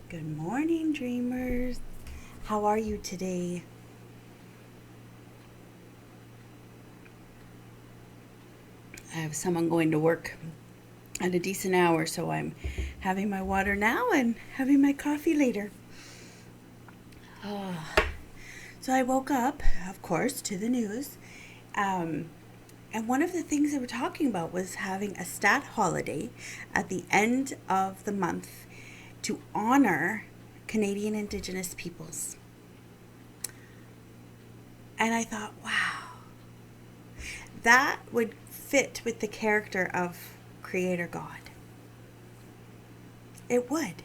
Good morning, dreamers. How are you today? I have someone going to work at a decent hour, so I'm having my water now and having my coffee later. Oh. So I woke up, of course, to the news. Um, and one of the things they were talking about was having a stat holiday at the end of the month to honor Canadian Indigenous peoples. And I thought, wow, that would fit with the character of Creator God. It would.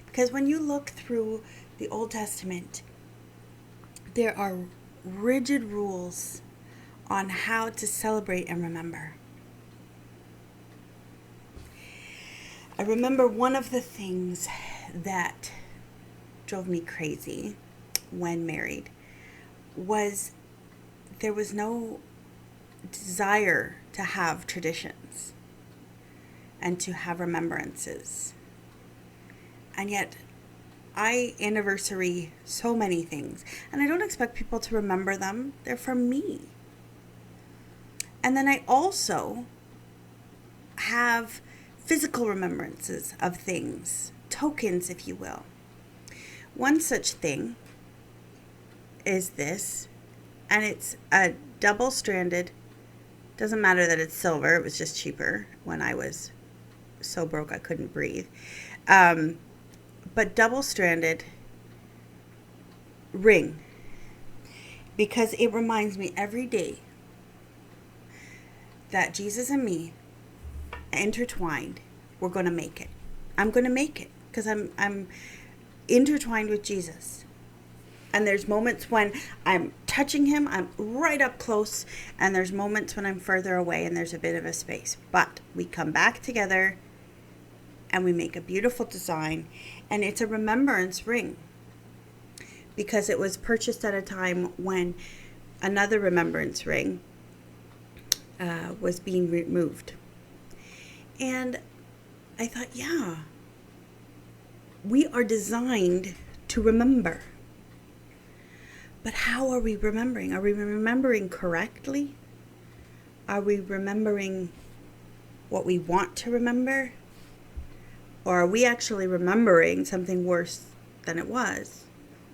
Because when you look through the Old Testament, there are rigid rules on how to celebrate and remember. I remember one of the things that drove me crazy when married was there was no desire to have traditions and to have remembrances. And yet, I anniversary so many things, and I don't expect people to remember them. They're from me. And then I also have physical remembrances of things, tokens, if you will. One such thing is this, and it's a double stranded, doesn't matter that it's silver, it was just cheaper when I was so broke I couldn't breathe. But double stranded ring, because it reminds me every day that Jesus and me intertwined. We're going to make it. I'm going to make it because I'm intertwined with Jesus. And there's moments when I'm touching him, I'm right up close, and there's moments when I'm further away and there's a bit of a space. But we come back together and we make a beautiful design, and it's a remembrance ring because it was purchased at a time when another remembrance ring was being removed. And I thought, yeah, we are designed to remember. But how are we remembering? Are we remembering correctly? Are we remembering what we want to remember? Or are we actually remembering something worse than it was?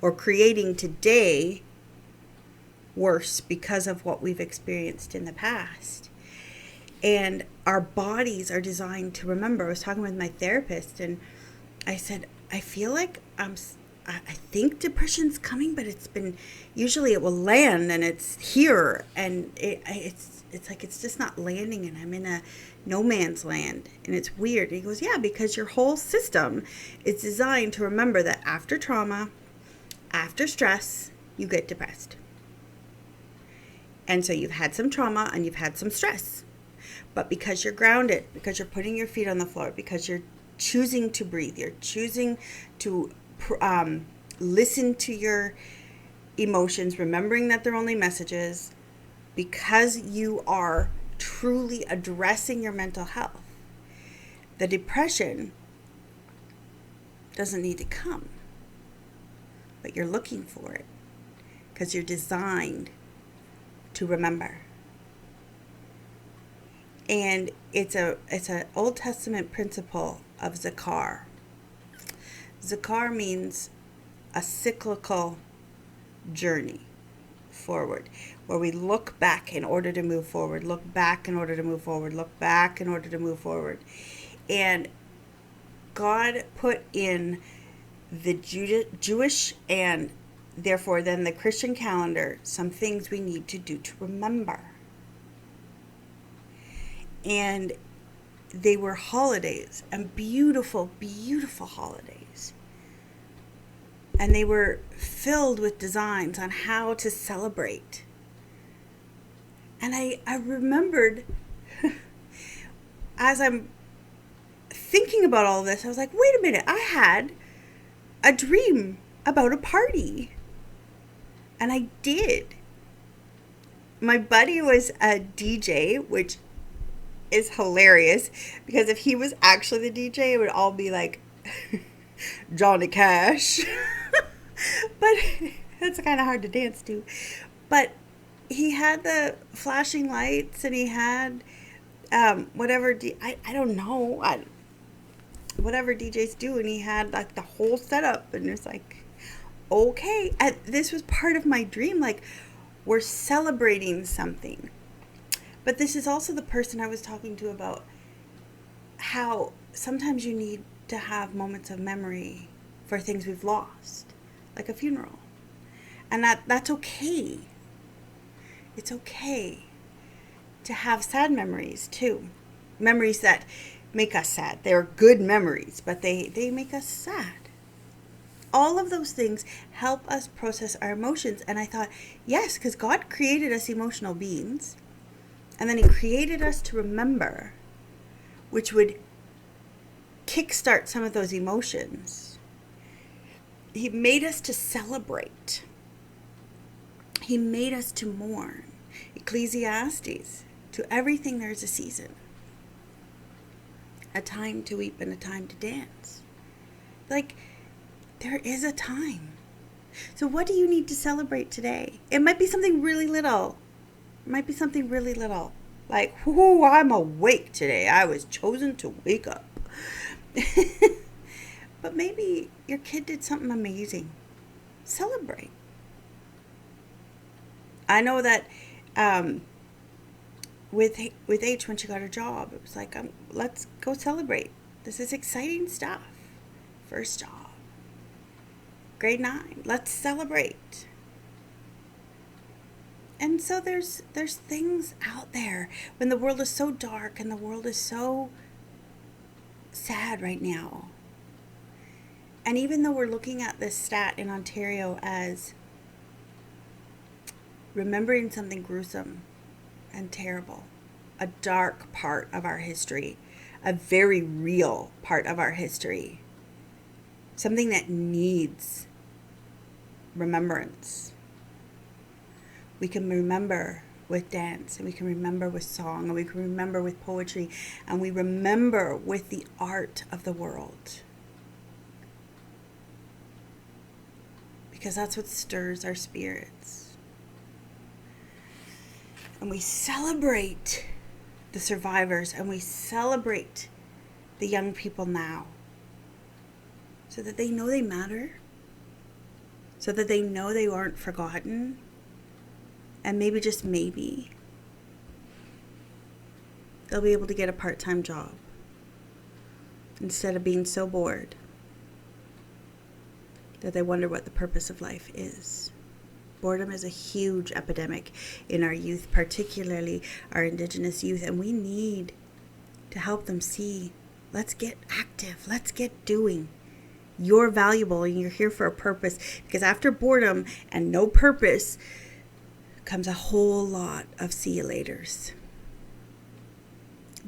Or creating today worse because of what we've experienced in the past? And our bodies are designed to remember. I was talking with my therapist and I said, I feel like I think depression's coming, but it's been, usually it will land and it's here and it's like it's just not landing, and I'm in a no man's land and it's weird. And he goes, yeah, because your whole system is designed to remember that after trauma, after stress, you get depressed. And so you've had some trauma and you've had some stress. But because you're grounded, because you're putting your feet on the floor, because you're choosing to breathe, you're choosing to listen to your emotions, remembering that they're only messages, because you are truly addressing your mental health, the depression doesn't need to come, but you're looking for it because you're designed to remember. And it's an Old Testament principle of Zakar. Zakar means a cyclical journey forward, where we look back in order to move forward, look back in order to move forward, look back in order to move forward. And God put in the Jewish and therefore then the Christian calendar some things we need to do to remember. And they were holidays, and beautiful, beautiful holidays. And they were filled with designs on how to celebrate. And I remembered, as I'm thinking about all this, I was like, wait a minute, I had a dream about a party. And I did. My buddy was a DJ, which is hilarious because if he was actually the DJ, it would all be like Johnny Cash. But it's kind of hard to dance to. But he had the flashing lights, and he had whatever, I don't know, whatever DJs do, and he had like the whole setup, and it's like, okay. And this was part of my dream, like, we're celebrating something. But this is also the person I was talking to about how sometimes you need to have moments of memory for things we've lost, like a funeral. And that's okay. It's okay to have sad memories too. Memories that make us sad. They're good memories, but they make us sad. All of those things help us process our emotions. And I thought, yes, because God created us emotional beings. And then he created us to remember, which would kickstart some of those emotions. He made us to celebrate. He made us to mourn. Ecclesiastes, to everything there's a season. A time to weep and a time to dance. Like, there is a time. So what do you need to celebrate today? It might be something really little. It might be something really little. Like, whoo, I'm awake today. I was chosen to wake up. But maybe your kid did something amazing. Celebrate. I know that with H, when she got her job, it was like, let's go celebrate. This is exciting stuff. First job. Grade 9. Let's celebrate. And so there's things out there when the world is so dark and the world is so sad right now. And even though we're looking at this stat in Ontario as remembering something gruesome and terrible, a dark part of our history, a very real part of our history, something that needs remembrance. We can remember with dance, and we can remember with song, and we can remember with poetry, and we remember with the art of the world. Because that's what stirs our spirits. And we celebrate the survivors, and we celebrate the young people now, so that they know they matter, so that they know they aren't forgotten, and maybe, just maybe, they'll be able to get a part-time job instead of being so bored that they wonder what the purpose of life is. Boredom is a huge epidemic in our youth, particularly our Indigenous youth, and we need to help them see, let's get active, let's get doing. You're valuable and you're here for a purpose, because after boredom and no purpose comes a whole lot of see you laters.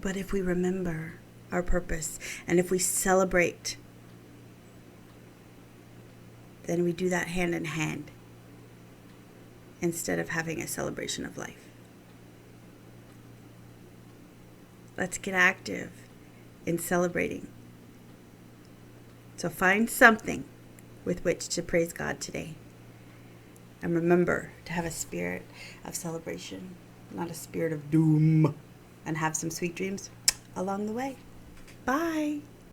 But if we remember our purpose and if we celebrate, then we do that hand in hand instead of having a celebration of life. Let's get active in celebrating. So find something with which to praise God today. And remember to have a spirit of celebration, not a spirit of doom. And have some sweet dreams along the way. Bye.